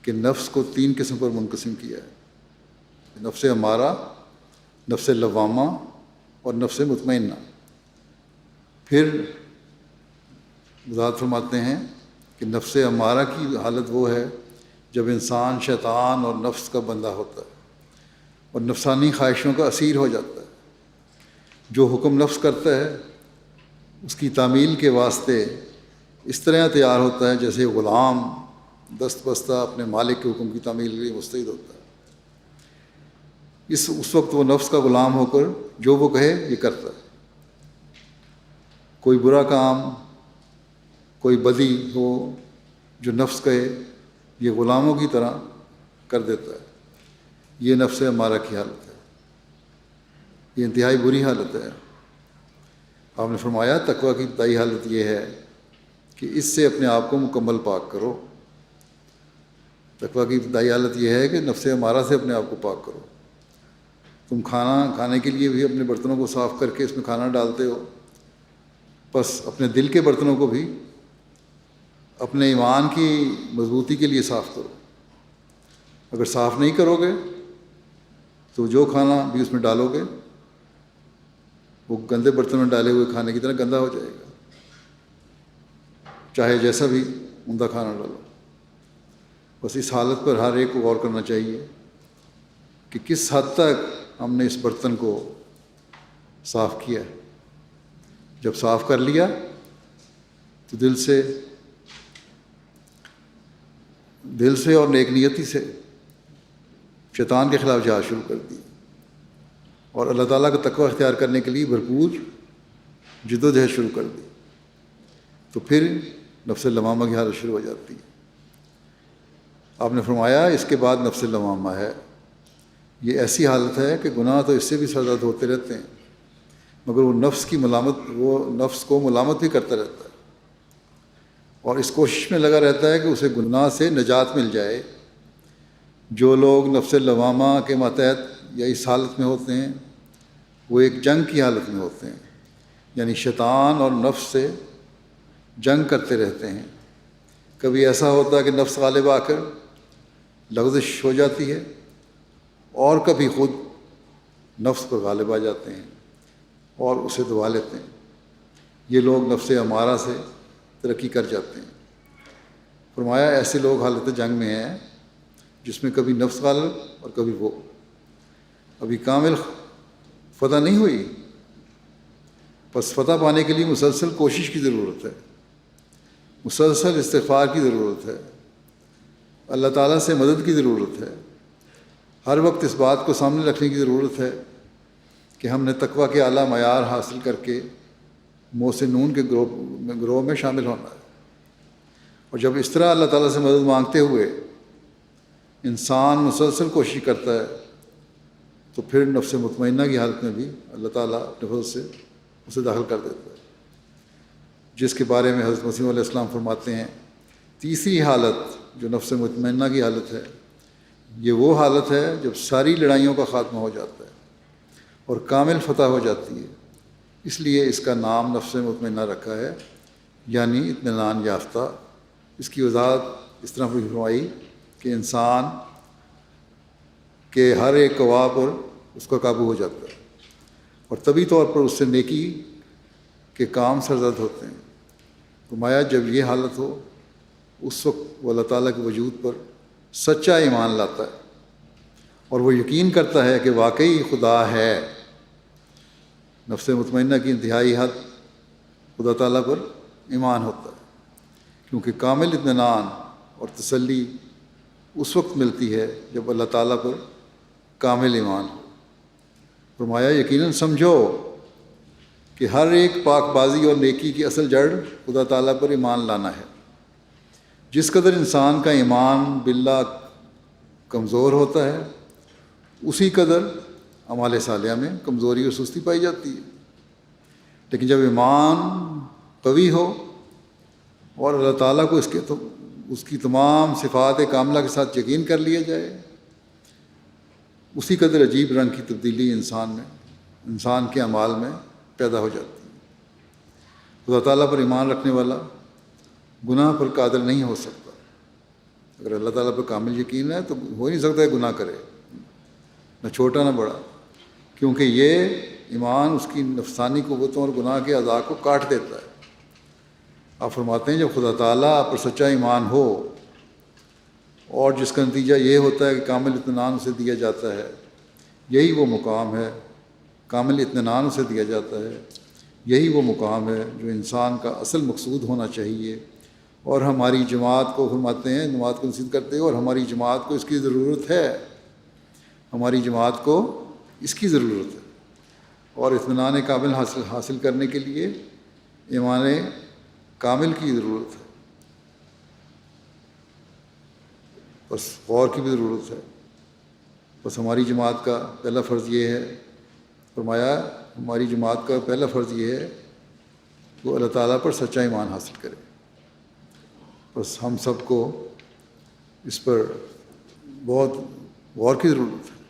کہ نفس کو 3 قسم پر منقسم کیا ہے: نفس امارہ، نفس لوامہ اور نفس مطمئنہ۔ پھر وضاحت فرماتے ہیں کہ نفس امارہ کی حالت وہ ہے جب انسان شیطان اور نفس کا بندہ ہوتا ہے اور نفسانی خواہشوں کا اسیر ہو جاتا ہے۔ جو حکم نفس کرتا ہے اس کی تعمیل کے واسطے اس طرح تیار ہوتا ہے جیسے غلام دست بستہ اپنے مالک کے حکم کی تعمیل کے لیے مستعد ہوتا ہے۔ اس وقت وہ نفس کا غلام ہو کر جو وہ کہے یہ کرتا ہے۔ کوئی برا کام، کوئی بدی ہو جو نفس کہے یہ غلاموں کی طرح کر دیتا ہے۔ یہ نفس امارہ کی حالت ہے، یہ انتہائی بری حالت ہے۔ آپ نے فرمایا تقویٰ کی ابتدائی حالت یہ ہے کہ اس سے اپنے آپ کو مکمل پاک کرو۔ تقویٰ کی ابتدائی حالت یہ ہے کہ نفس امارہ سے اپنے آپ کو پاک کرو۔ تم کھانا کھانے کے لیے بھی اپنے برتنوں کو صاف کر کے اس میں کھانا ڈالتے ہو، بس اپنے دل کے برتنوں کو بھی اپنے ایمان کی مضبوطی کے لیے صاف کرو۔ اگر صاف نہیں کرو گے تو جو کھانا بھی اس میں ڈالو گے وہ گندے برتن میں ڈالے ہوئے کھانے کی طرح گندا ہو جائے گا، چاہے جیسا بھی عمدہ کھانا ڈالو۔ بس اس حالت پر ہر ایک کو غور کرنا چاہیے کہ کس حد تک ہم نے اس برتن کو صاف کیا ہے۔ جب صاف کر لیا تو دل سے اور نیک نیتی سے شیطان کے خلاف جہاد شروع کر دی اور اللہ تعالیٰ کا تقویٰ اختیار کرنے کے لیے بھرپور جدوجہد شروع کر دی، تو پھر نفس لوامہ کی حالت شروع ہو جاتی ہے۔ آپ نے فرمایا اس کے بعد نفس لوامہ ہے۔ یہ ایسی حالت ہے کہ گناہ تو اس سے بھی سرزد ہوتے رہتے ہیں مگر وہ نفس کو ملامت بھی کرتا رہتا ہے اور اس کوشش میں لگا رہتا ہے کہ اسے گناہ سے نجات مل جائے۔ جو لوگ نفس لوامہ کے ماتحت یا اس حالت میں ہوتے ہیں وہ ایک جنگ کی حالت میں ہوتے ہیں، یعنی شیطان اور نفس سے جنگ کرتے رہتے ہیں۔ کبھی ایسا ہوتا ہے کہ نفس غالب آ کر لغزش ہو جاتی ہے اور کبھی خود نفس پر غالب آ جاتے ہیں اور اسے دبا لیتے ہیں۔ یہ لوگ نفس امارہ سے ترقی کر جاتے ہیں۔ فرمایا ایسے لوگ حالت جنگ میں ہیں جس میں کبھی نفس غالب اور کبھی وہ۔ ابھی کامل فتح نہیں ہوئی، بس فتح پانے کے لیے مسلسل کوشش کی ضرورت ہے، مسلسل استغفار کی ضرورت ہے، اللہ تعالیٰ سے مدد کی ضرورت ہے۔ ہر وقت اس بات کو سامنے رکھنے کی ضرورت ہے کہ ہم نے تقویٰ کے اعلیٰ معیار حاصل کر کے محسنون کے گروہ میں شامل ہونا ہے۔ اور جب اس طرح اللہ تعالیٰ سے مدد مانگتے ہوئے انسان مسلسل کوشش کرتا ہے تو پھر نفس مطمئنہ کی حالت میں بھی اللہ تعالیٰ اپنے فضل سے اسے داخل کر دیتا ہے، جس کے بارے میں حضرت مسیح علیہ السلام فرماتے ہیں تیسری حالت جو نفس مطمئنہ کی حالت ہے یہ وہ حالت ہے جب ساری لڑائیوں کا خاتمہ ہو جاتا ہے اور کامل فتح ہو جاتی ہے۔ اس لیے اس کا نام نفس مطمئنہ رکھا ہے، یعنی اطمینان یافتہ۔ اس کی وضاحت اس طرح فرمائی کہ انسان کے ہر ایک قوا پر اس کا قابو ہو جاتا ہے اور طبی طور پر اس سے نیکی کے کام سرزد ہوتے ہیں۔ فرمایا جب یہ حالت ہو اس وقت وہ اللہ تعالیٰ کے وجود پر سچا ایمان لاتا ہے اور وہ یقین کرتا ہے کہ واقعی خدا ہے۔ نفس مطمئنہ کی انتہائی حد خدا تعالیٰ پر ایمان ہوتا ہے، کیونکہ کامل اطمینان اور تسلی اس وقت ملتی ہے جب اللہ تعالیٰ پر کامل ایمان ہو۔ فرمایا یقیناً سمجھو کہ ہر ایک پاک بازی اور نیکی کی اصل جڑ خدا تعالیٰ پر ایمان لانا ہے۔ جس قدر انسان کا ایمان باللہ کمزور ہوتا ہے اسی قدر اعمال صالحہ میں کمزوری اور سستی پائی جاتی ہے، لیکن جب ایمان قوی ہو اور اللہ تعالیٰ کو اس کی تمام صفات کاملہ کے ساتھ یقین کر لیا جائے اسی قدر عجیب رنگ کی تبدیلی انسان کے اعمال میں پیدا ہو جاتی ہے۔ خدا تعالیٰ پر ایمان رکھنے والا گناہ پر قادر نہیں ہو سکتا اگر اللہ تعالیٰ پہ کامل یقین ہے تو ہو نہیں سکتا ہے گناہ کرے، نہ چھوٹا نہ بڑا، کیونکہ یہ ایمان اس کی نفسانی قوتوں اور گناہ کے اعضاء کو کاٹ دیتا ہے۔ آپ فرماتے ہیں جب خدا تعالیٰ پر سچا ایمان ہو اور جس کا نتیجہ یہ ہوتا ہے کہ کامل اطمینان اسے دیا جاتا ہے، یہی وہ مقام ہے، کامل اطمینان اسے دیا جاتا ہے، یہی وہ مقام ہے جو انسان کا اصل مقصود ہونا چاہیے۔ اور ہماری جماعت کو فرماتے ہیں، جماعت کو نصیحت کرتے ہیں، اور ہماری جماعت کو اس کی ضرورت ہے، ہماری جماعت کو اس کی ضرورت ہے، اور اطمینان کامل حاصل کرنے کے لیے ایمان کامل کی ضرورت ہے، بس غور کی بھی ضرورت ہے۔ بس ہماری جماعت کا پہلا فرض یہ ہے، فرمایا ہماری جماعت کا پہلا فرض یہ ہے کہ وہ اللہ تعالیٰ پر سچا ایمان حاصل کرے۔ بس ہم سب کو اس پر بہت غور کی ضرورت ہے۔